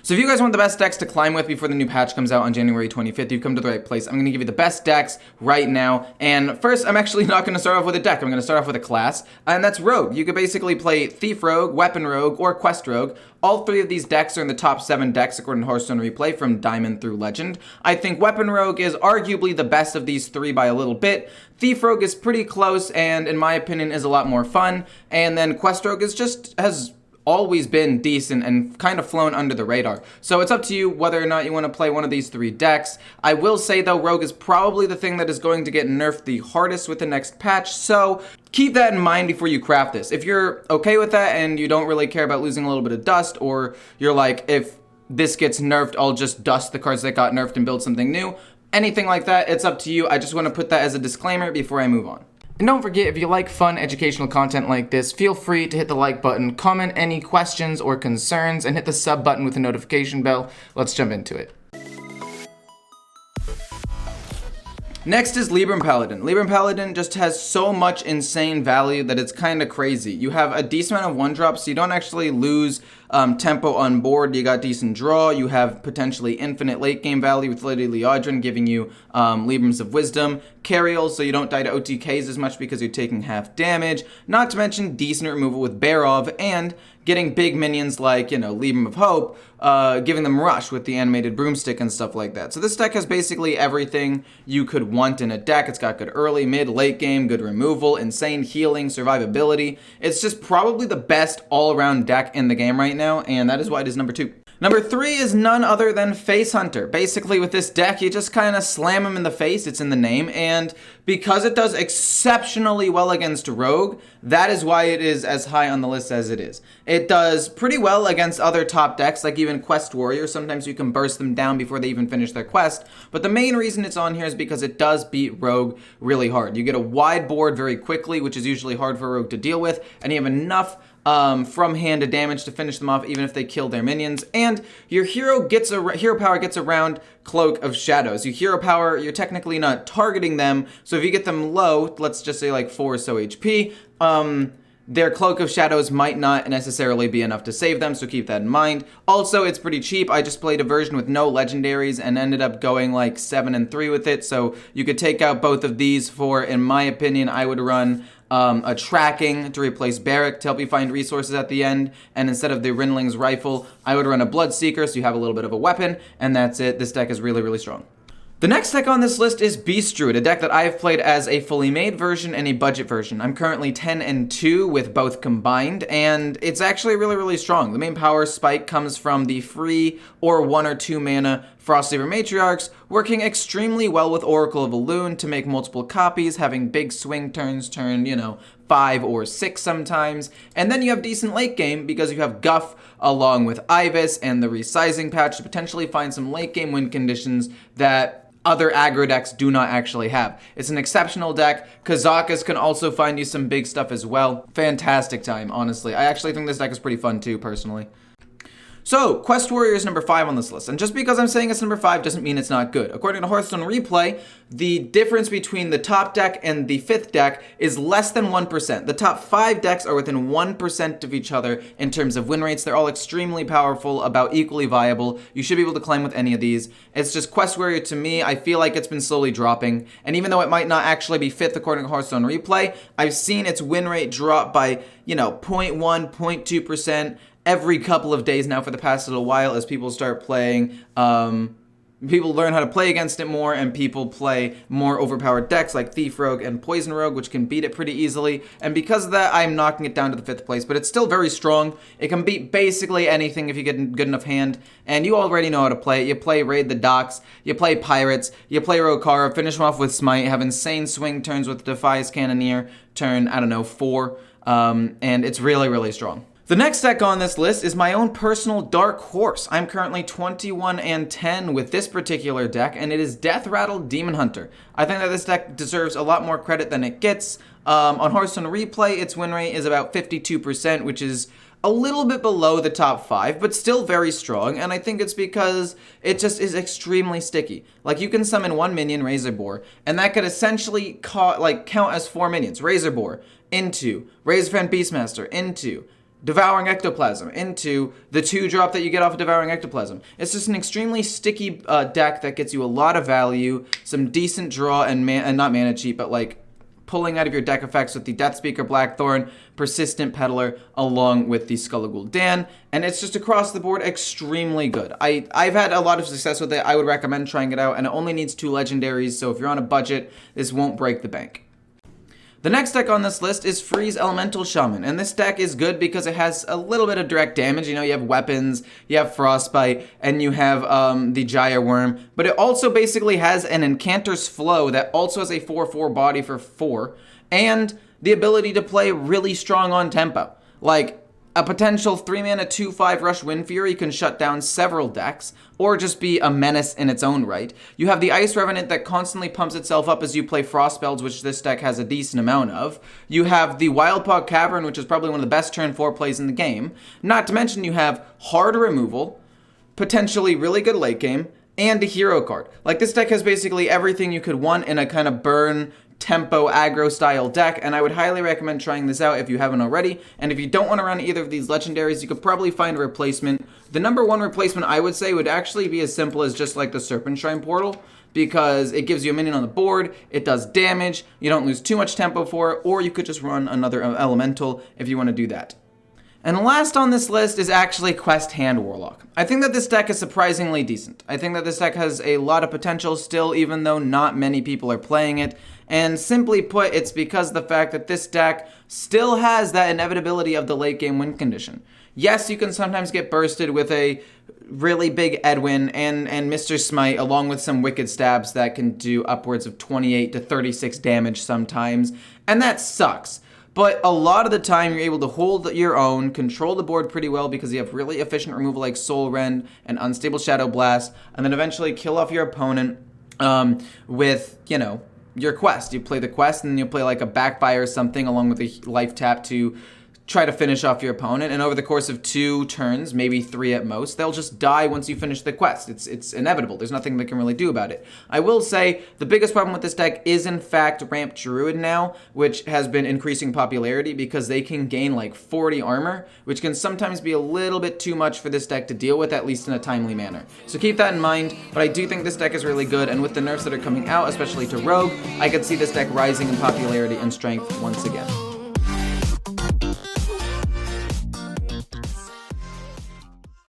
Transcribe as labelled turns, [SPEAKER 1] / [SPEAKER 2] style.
[SPEAKER 1] So if you guys want the best decks to climb with before the new patch comes out on January 25th, you've come to the right place. I'm going to give you the best decks right now. And first, I'm actually not going to start off with a deck. I'm going to start off with a class, and that's Rogue. You could basically play Thief Rogue, Weapon Rogue, or Quest Rogue. All three of these decks are in the top 7 decks according to Hearthstone Replay from Diamond through Legend. I think Weapon Rogue is arguably the best of these 3 by a little bit. Thief Rogue is pretty close and, in my opinion, is a lot more fun. And then Quest Rogue has always been decent and kind of flown under the radar. So it's up to you whether or not you want to play one of these 3 decks. I will say though, Rogue is probably the thing that is going to get nerfed the hardest with the next patch, so keep that in mind before you craft this. If you're okay with that and you don't really care about losing a little bit of dust, or you're like, if this gets nerfed, I'll just dust the cards that got nerfed and build something new, anything like that, it's up to you. I just want to put that as a disclaimer before I move on. And don't forget, if you like fun educational content like this, feel free to hit the like button, comment any questions or concerns, and hit the sub button with the notification bell. Let's jump into it. Next is Libram Paladin. Libram Paladin just has so much insane value that it's kind of crazy. You have a decent amount of 1-drops, so you don't actually lose tempo on board. You got decent draw. You have potentially infinite late game value with Lady Liadrin giving you Librams of Wisdom. Carryals, so you don't die to OTKs as much because you're taking half damage. Not to mention decent removal with Barov, and getting big minions like, Libram of Hope, giving them rush with the animated broomstick and stuff like that. So this deck has basically everything you could want in a deck. It's got good early, mid, late game, good removal, insane healing, survivability. It's just probably the best all-around deck in the game right now, and that is why it is number 2. Number 3 is none other than Face Hunter. Basically, with this deck, you just kind of slam him in the face. It's in the name. And because it does exceptionally well against Rogue, that is why it is as high on the list as it is. It does pretty well against other top decks, like even Quest Warrior. Sometimes you can burst them down before they even finish their quest. But the main reason it's on here is because it does beat Rogue really hard. You get a wide board very quickly, which is usually hard for Rogue to deal with. And you have enough from hand to damage to finish them off even if they kill their minions, and your hero power gets around Cloak of Shadows. Your hero power, you're technically not targeting them, so if you get them low, let's just say like 4 or so HP, their Cloak of Shadows might not necessarily be enough to save them, so keep that in mind. Also, it's pretty cheap. I just played a version with no legendaries and ended up going like 7-3 with it, so you could take out both of these for, in my opinion, I would run a tracking to replace Barrack to help you find resources at the end, and instead of the Rinling's rifle, I would run a Bloodseeker so you have a little bit of a weapon, and that's it. This deck is really, really strong. The next deck on this list is Beast Druid, a deck that I have played as a fully made version and a budget version. I'm currently 10-2 with both combined, and it's actually really, really strong. The main power spike comes from the free or 1 or 2 mana Frostleaver Matriarchs, working extremely well with Oracle of Elune to make multiple copies, having big swing turns, turn, 5 or 6 sometimes. And then you have decent late game because you have Guff along with Ibis and the resizing patch to potentially find some late game win conditions that other aggro decks do not actually have. It's an exceptional deck. Kazakas can also find you some big stuff as well. Fantastic time, honestly. I actually think this deck is pretty fun too, personally. So, Quest Warrior is number 5 on this list, and just because I'm saying it's number 5 doesn't mean it's not good. According to Hearthstone Replay, the difference between the top deck and the 5th deck is less than 1%. The top 5 decks are within 1% of each other in terms of win rates. They're all extremely powerful, about equally viable. You should be able to climb with any of these. It's just Quest Warrior, to me, I feel like it's been slowly dropping, and even though it might not actually be 5th according to Hearthstone Replay, I've seen its win rate drop by, 0.1, 0.2%, every couple of days now for the past little while as people start playing, people learn how to play against it more, and people play more overpowered decks like Thief Rogue and Poison Rogue, which can beat it pretty easily. And because of that, I'm knocking it down to the 5th place, but it's still very strong. It can beat basically anything if you get a good enough hand, and you already know how to play it. You play Raid the Docks, you play Pirates, you play Rokara, finish them off with Smite, have insane swing turns with Defias Cannoneer, turn, 4, and it's really, really strong. The next deck on this list is my own personal dark horse. I'm currently 21-10 with this particular deck, and it is Deathrattle Demon Hunter. I think that this deck deserves a lot more credit than it gets. On Hearthstone Replay, its win rate is about 52%, which is a little bit below the top 5, but still very strong, and I think it's because it just is extremely sticky. Like, you can summon 1 minion, Razorboar, and that could essentially count as 4 minions. Razorboar into Razorfan Beastmaster into Devouring Ectoplasm into the 2-drop that you get off of Devouring Ectoplasm. It's just an extremely sticky deck that gets you a lot of value, some decent draw, and not mana cheat, but like pulling out of your deck effects with the Deathspeaker Blackthorn, Persistent Peddler, along with the Skullagul Dan, and it's just across the board extremely good. I've had a lot of success with it. I would recommend trying it out, and it only needs 2 legendaries, so if you're on a budget, this won't break the bank. The next deck on this list is Freeze Elemental Shaman, and this deck is good because it has a little bit of direct damage. You know, you have weapons, you have Frostbite, and you have the Gyre Worm, but it also basically has an Incanter's Flow that also has a 4/4 body for 4, and the ability to play really strong on tempo. Like, a potential 3-mana 2/5 Rush Wind Fury can shut down several decks, or just be a menace in its own right. You have the Ice Revenant that constantly pumps itself up as you play Frost spells, which this deck has a decent amount of. You have the Wildpaw Cavern, which is probably one of the best turn 4 plays in the game. Not to mention you have hard removal, potentially really good late game, and a hero card. Like, this deck has basically everything you could want in a kind of burn, tempo, aggro style deck, and I would highly recommend trying this out if you haven't already. And if you don't want to run either of these legendaries, you could probably find a replacement. The number 1 replacement I would say would actually be as simple as just like the Serpent Shrine Portal, because it gives you a minion on the board, it does damage, you don't lose too much tempo for it, or you could just run another elemental if you want to do that. And last on this list is actually Quest Hand Warlock. I think that this deck is surprisingly decent. I think that this deck has a lot of potential still, even though not many people are playing it. And simply put, it's because of the fact that this deck still has that inevitability of the late game win condition. Yes, you can sometimes get bursted with a really big Edwin and Mr. Smite, along with some Wicked Stabs that can do upwards of 28 to 36 damage sometimes, and that sucks. But a lot of the time, you're able to hold your own, control the board pretty well because you have really efficient removal like Soul Rend and Unstable Shadow Blast, and then eventually kill off your opponent with, you know, your quest. You play the quest, and then you play like a Backfire or something along with a life tap to try to finish off your opponent, and over the course of 2 turns, maybe 3 at most, they'll just die once you finish the quest. It's inevitable. There's nothing they can really do about it. I will say the biggest problem with this deck is in fact Ramp Druid now, which has been increasing popularity because they can gain like 40 armor, which can sometimes be a little bit too much for this deck to deal with, at least in a timely manner. So keep that in mind, but I do think this deck is really good, and with the nerfs that are coming out, especially to Rogue, I could see this deck rising in popularity and strength once again.